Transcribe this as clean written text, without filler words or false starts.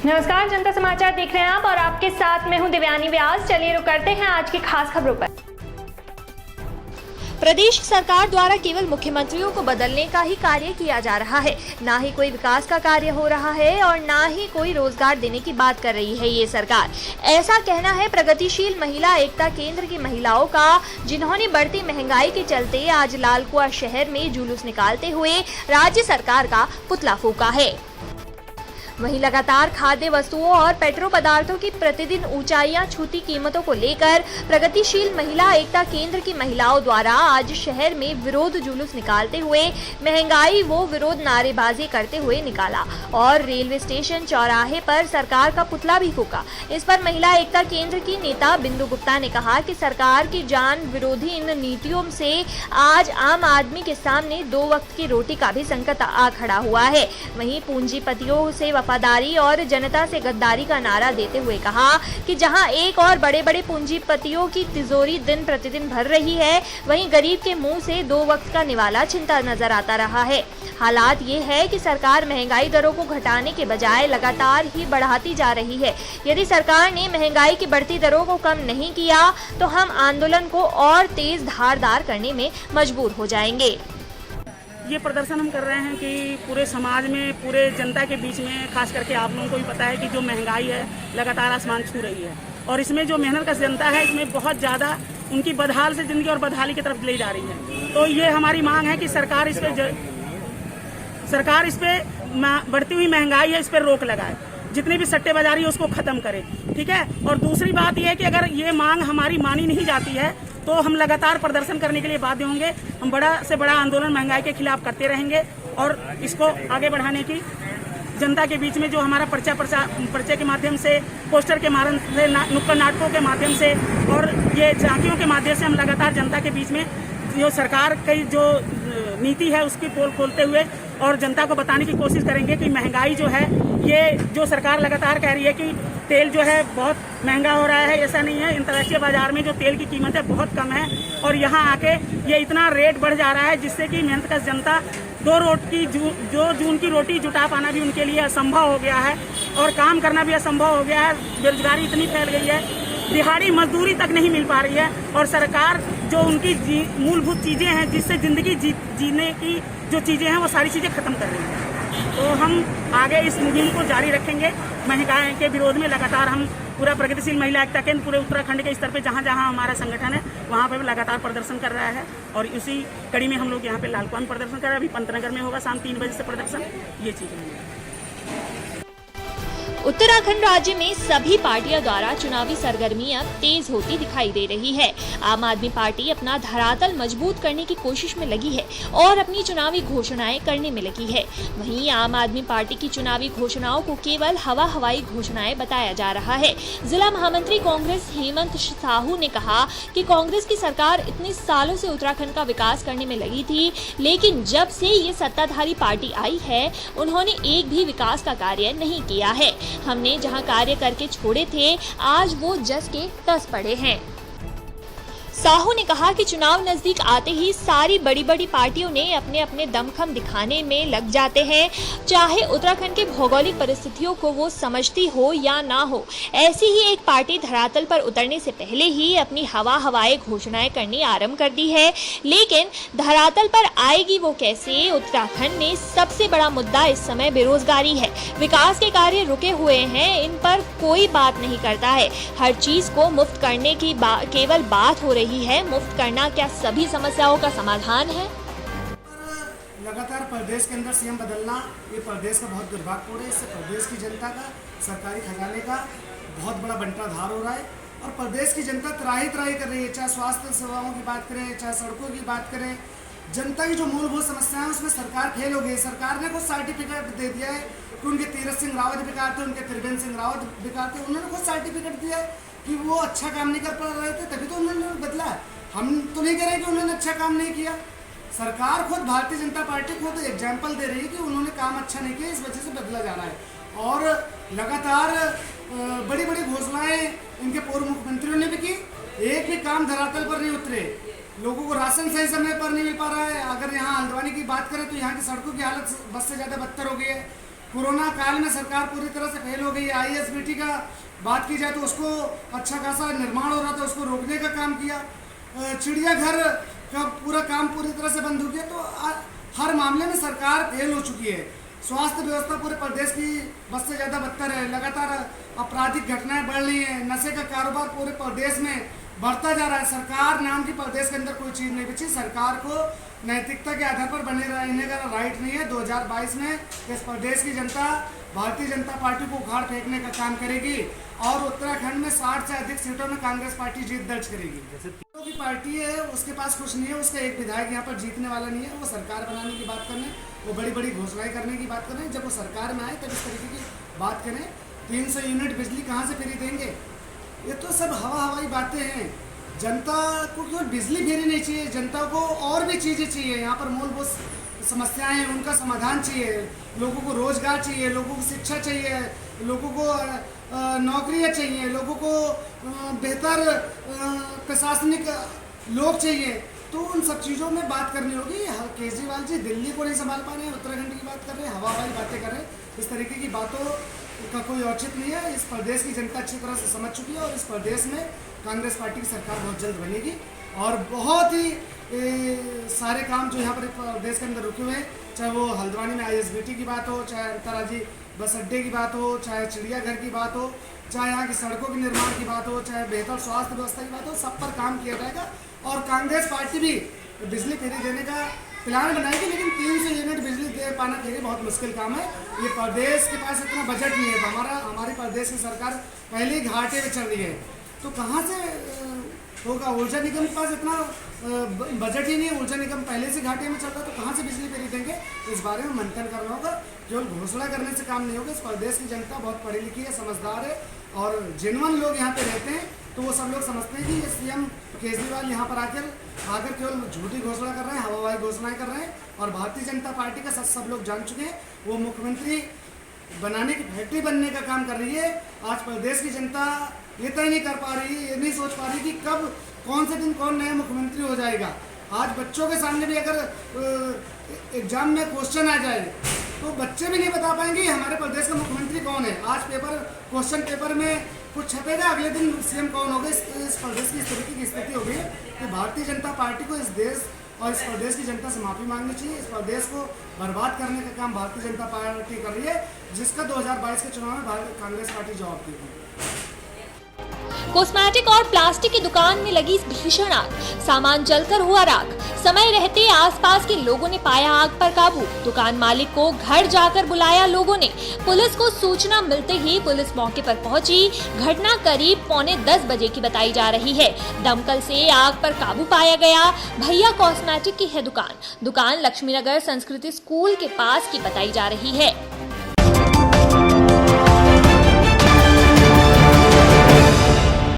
नमस्कार, जनता समाचार देख रहे हैं आप और आपके साथ मैं हूं दिव्यानी व्यास। चलिए रुक करते हैं आज की खास खबरों पर। प्रदेश सरकार द्वारा केवल मुख्यमंत्रियों को बदलने का ही कार्य किया जा रहा है, ना ही कोई विकास का कार्य हो रहा है और ना ही कोई रोजगार देने की बात कर रही है ये सरकार। ऐसा कहना है प्रगतिशील महिला एकता केंद्र की महिलाओं का, जिन्होंने बढ़ती महंगाई के चलते आज लालकुआ शहर में जुलूस निकालते हुए राज्य सरकार का पुतला फूंका है। वहीं लगातार खाद्य वस्तुओं और पेट्रो पदार्थों की प्रतिदिन ऊंचाइयां छूती कीमतों को लेकर प्रगतिशील महिला एकता केंद्र की महिलाओं द्वारा आज शहर में विरोध जुलूस निकालते हुए महंगाई वो विरोध नारेबाजी करते हुए निकाला और रेलवे स्टेशन चौराहे पर सरकार का पुतला भी फूंका। इस पर महिला एकता केंद्र की नेता बिंदु गुप्ता ने कहा कि सरकार की जान विरोधी इन नीतियों से आज आम आदमी के सामने 2 वक्त की रोटी का भी संकट आ खड़ा हुआ है। वहीं पूंजीपतियों से वफादारी और जनता से गद्दारी का नारा देते हुए कहा कि जहां एक और बड़े-बड़े पूंजीपतियों की तिजोरी दिन प्रतिदिन भर रही है, वहीं गरीब के मुंह से 2 वक्त का निवाला छिनता नजर आता रहा है। हालात ये है कि सरकार महंगाई दरों को घटाने के बजाय लगातार ही बढ़ाती जा रही है। यदि सरकार ने महंगाई की बढ़ती दरों को कम नहीं किया तो हम आंदोलन को और तेज धारदार करने में मजबूर हो जाएंगे। ये प्रदर्शन हम कर रहे हैं कि पूरे समाज में, पूरे जनता के बीच में, खास करके आप लोगों को भी पता है कि जो महंगाई है लगातार आसमान छू रही है और इसमें जो मेहनत का जनता है इसमें बहुत ज़्यादा उनकी बदहाल से ज़िंदगी और बदहाली की तरफ ले जा रही है। तो ये हमारी मांग है कि सरकार इस पे बढ़ती हुई महंगाई है, इस पर रोक लगाए, जितनी भी सट्टेबाजारी है उसको ख़त्म करे, ठीक है। और दूसरी बात यह है कि अगर ये मांग हमारी मानी नहीं जाती है तो हम लगातार प्रदर्शन करने के लिए बाध्य होंगे। हम बड़ा से बड़ा आंदोलन महंगाई के खिलाफ करते रहेंगे और इसको आगे बढ़ाने की जनता के बीच में जो हमारा पर्चे के माध्यम से, पोस्टर के माध्यम से, नुक्कड़ नाटकों के माध्यम से और ये झांकियों के माध्यम से हम लगातार जनता के बीच में जो सरकार की जो नीति है उसकी पोल खोलते हुए और जनता को बताने की कोशिश करेंगे कि महंगाई जो है, ये जो सरकार लगातार कह रही है कि तेल जो है बहुत महंगा हो रहा है, ऐसा नहीं है। अंतर्राष्ट्रीय बाजार में जो तेल की कीमत है बहुत कम है और यहाँ आके ये इतना रेट बढ़ जा रहा है जिससे कि मेहनत का जनता जून की रोटी जुटा पाना भी उनके लिए असंभव हो गया है और काम करना भी असंभव हो गया है। बेरोजगारी इतनी फैल गई है, दिहाड़ी मजदूरी तक नहीं मिल पा रही है और सरकार जो उनकी मूलभूत चीज़ें हैं जिससे ज़िंदगी जीने की जो चीज़ें हैं वो सारी चीज़ें ख़त्म कर रही हैं। तो हम आगे इस मुहिम को जारी रखेंगे। महंगाई के विरोध में लगातार हम पूरा प्रगतिशील महिला एकता केंद्र पूरे उत्तराखंड के स्तर पे जहाँ जहाँ हमारा संगठन है वहाँ पे लगातार प्रदर्शन कर रहा है और इसी कड़ी में हम लोग यहाँ पे लालकुआ में प्रदर्शन कर रहे हैं। अभी पंतनगर में होगा शाम 3 बजे से प्रदर्शन। ये चीज़ें उत्तराखंड राज्य में सभी पार्टियों द्वारा चुनावी सरगर्मियां तेज होती दिखाई दे रही है। आम आदमी पार्टी अपना धरातल मजबूत करने की कोशिश में लगी है और अपनी चुनावी घोषणाएं करने में लगी है। वहीं आम आदमी पार्टी की चुनावी घोषणाओं को केवल हवाई घोषणाएं बताया जा रहा है। जिला महामंत्री कांग्रेस हेमंत साहू ने कहा कि कांग्रेस की सरकार इतने सालों से उत्तराखंड का विकास करने में लगी थी, लेकिन जब से ये सत्ताधारी पार्टी आई है उन्होंने एक भी विकास का कार्य नहीं किया है। हमने जहां कार्य करके छोड़े थे, आज वो जस के तस पड़े हैं। साहू ने कहा कि चुनाव नजदीक आते ही सारी बड़ी पार्टियों ने अपने अपने दमखम दिखाने में लग जाते हैं, चाहे उत्तराखंड के भौगोलिक परिस्थितियों को वो समझती हो या ना हो। ऐसी ही एक पार्टी धरातल पर उतरने से पहले ही अपनी हवाई घोषणाएं करनी आरंभ कर दी है, लेकिन धरातल पर आएगी वो कैसे? उत्तराखंड में सबसे बड़ा मुद्दा इस समय बेरोजगारी है। विकास के कार्य रुके हुए हैं, इन पर कोई बात नहीं करता है। हर चीज को मुफ्त करने की केवल बात हो रही है। मुफ्त करना क्या सभी समस्याओं का समाधान है? लगातार प्रदेश के अंदर सीएम बदलना ये प्रदेश का बहुत दुर्भाग्यपूर्ण है। इससे प्रदेश की जनता का, सरकारी खजाने का बहुत बड़ा बंटाधार हो रहा है और प्रदेश की जनता त्राही कर रही है। चाहे स्वास्थ्य सेवाओं की बात करें, चाहे सड़कों की बात करें, जनता की जो मूलभूत समस्याएं हैं उसमें सरकार फेल हो गई। सरकार ने कुछ सर्टिफिकेट दे दिया है कि उनके तीरथ सिंह रावत बेकार थे, उनके त्रिवेंद्र सिंह रावत बेकार थे। उन्होंने कुछ सर्टिफिकेट दिया है कि वो अच्छा काम नहीं कर पा रहे थे, तभी तो उन्होंने बदला। हम तो नहीं कह रहे कि उन्होंने अच्छा काम नहीं किया। सरकार खुद, भारतीय जनता पार्टी खुद एग्जाम्पल दे रही है कि उन्होंने काम अच्छा नहीं किया, इस वजह से बदला जा रहा है। और लगातार बड़ी घोषणाएं इनके पूर्व मुख्यमंत्रियों ने भी की, एक भी काम धरातल पर नहीं उतरे। लोगों को राशन सही समय पर नहीं मिल पा रहा है। अगर यहाँ हल्द्वानी की बात करें तो यहाँ की सड़कों की हालत बस से ज़्यादा बदतर हो गई है। कोरोना काल में सरकार पूरी तरह से फेल हो गई। ISBT का बात की जाए तो उसको अच्छा खासा निर्माण हो रहा था, उसको रोकने का काम किया। चिड़ियाघर का पूरा काम पूरी तरह से बंद हो गया। तो हर मामले में सरकार फेल हो चुकी है। स्वास्थ्य व्यवस्था पूरे प्रदेश की बस से ज़्यादा बदतर है। लगातार आपराधिक घटनाएं बढ़ रही हैं। नशे का कारोबार पूरे प्रदेश में बढ़ता जा रहा है। सरकार नाम की प्रदेश के अंदर कोई चीज़ नहीं बची। सरकार को नैतिकता के आधार पर बने रहने का राइट नहीं है। 2022 में इस प्रदेश की जनता भारतीय जनता पार्टी को उखाड़ फेंकने का काम करेगी और उत्तराखंड में 60 से अधिक सीटों में कांग्रेस पार्टी जीत दर्ज करेगी। की पार्टी है, उसके पास कुछ नहीं है, उसका एक विधायक यहाँ पर जीतने वाला नहीं है। वो सरकार बनाने की बात करें, वो बड़ी बड़ी घोषणाएं करने की बात करें। जब वो सरकार में आए तब इस तरीके की बात करें। 300 यूनिट बिजली कहाँ से फ्री देंगे? ये तो सब हवाई बातें हैं। जनता को केवल बिजली फ्री नहीं चाहिए, जनता को और भी चीज़ें चाहिए। यहाँ पर मूलभूत समस्याएं हैं, उनका समाधान चाहिए। लोगों को रोजगार चाहिए, लोगों को शिक्षा चाहिए, लोगों को नौकरियां चाहिए, लोगों को बेहतर प्रशासनिक लोग चाहिए। तो उन सब चीज़ों में बात करनी होगी। केजरीवाल जी दिल्ली को नहीं संभाल पा रहे हैं, उत्तराखंड की बात कर रहे हैं, हवाई बातें कर रहे हैं। इस तरीके की बातों का कोई औचित्य नहीं है। इस प्रदेश की जनता अच्छी तरह से समझ चुकी है और इस प्रदेश में कांग्रेस पार्टी की सरकार बहुत जल्द बनेगी और बहुत ही सारे काम जो यहाँ पर प्रदेश के अंदर रुके हुए हैं, चाहे वो हल्द्वानी में ISBT की बात हो, चाहे अंतर्राज्यीय बस अड्डे की बात हो, चाहे चिड़ियाघर की बात हो, चाहे यहाँ की सड़कों के निर्माण की बात हो, चाहे बेहतर स्वास्थ्य व्यवस्था की बात हो, सब पर काम किया जाएगा। और कांग्रेस पार्टी भी बिजली फ्री देने का प्लान बनाएगी, लेकिन 300 यूनिट बिजली दे पाना फिर बहुत मुश्किल काम है। ये प्रदेश के पास इतना बजट नहीं है। हमारी प्रदेश की सरकार पहले ही घाटे में चल रही है, तो कहाँ से होगा? ऊर्जा निगम के पास इतना बजट ही नहीं है। ऊर्जा निगम पहले से घाटे में चल रहा है, तो कहाँ से बिजली फ्री देंगे? इस बारे में मंथन करना होगा। केवल घोषणा करने से काम नहीं होगा। इस प्रदेश की जनता बहुत पढ़ी लिखी है, समझदार है और जेन्युइन लोग यहाँ पे रहते हैं। तो वो सब लोग समझते हैं कि ये CM केजरीवाल यहाँ पर आकर केवल झूठी घोषणा कर रहे हैं, हवाई घोषणाएं कर रहे हैं। और भारतीय जनता पार्टी का सब लोग जान चुके हैं। वो मुख्यमंत्री बनाने की फैक्ट्री बनने का काम कर रही है। आज प्रदेश की जनता ये तय नहीं कर पा रही है, ये नहीं सोच पा रही कि कब कौन से दिन कौन नया मुख्यमंत्री हो जाएगा। आज बच्चों के सामने भी अगर एग्जाम में क्वेश्चन आ जाए तो बच्चे भी नहीं बता पाएंगे हमारे प्रदेश का मुख्यमंत्री कौन है। आज क्वेश्चन पेपर में कुछ छपेगा, अगले दिन CM कौन होगा। इस प्रदेश की इस तरीके की स्थिति हो गई है कि भारतीय जनता पार्टी को इस देश और इस प्रदेश की जनता से माफ़ी मांगनी चाहिए। इस प्रदेश को बर्बाद करने का काम भारतीय जनता पार्टी कर रही है, जिसका 2022 के चुनाव में कांग्रेस पार्टी जवाब देगी। कॉस्मेटिक और प्लास्टिक की दुकान में लगी भीषण आग, सामान जलकर हुआ राख। समय रहते आसपास के लोगों ने पाया आग पर काबू। दुकान मालिक को घर जाकर बुलाया लोगों ने। पुलिस को सूचना मिलते ही पुलिस मौके पर पहुंची। घटना करीब 9:45 बजे की बताई जा रही है। दमकल से आग पर काबू पाया गया। भैया कॉस्मेटिक की है दुकान लक्ष्मीनगर संस्कृति स्कूल के पास की बताई जा रही है।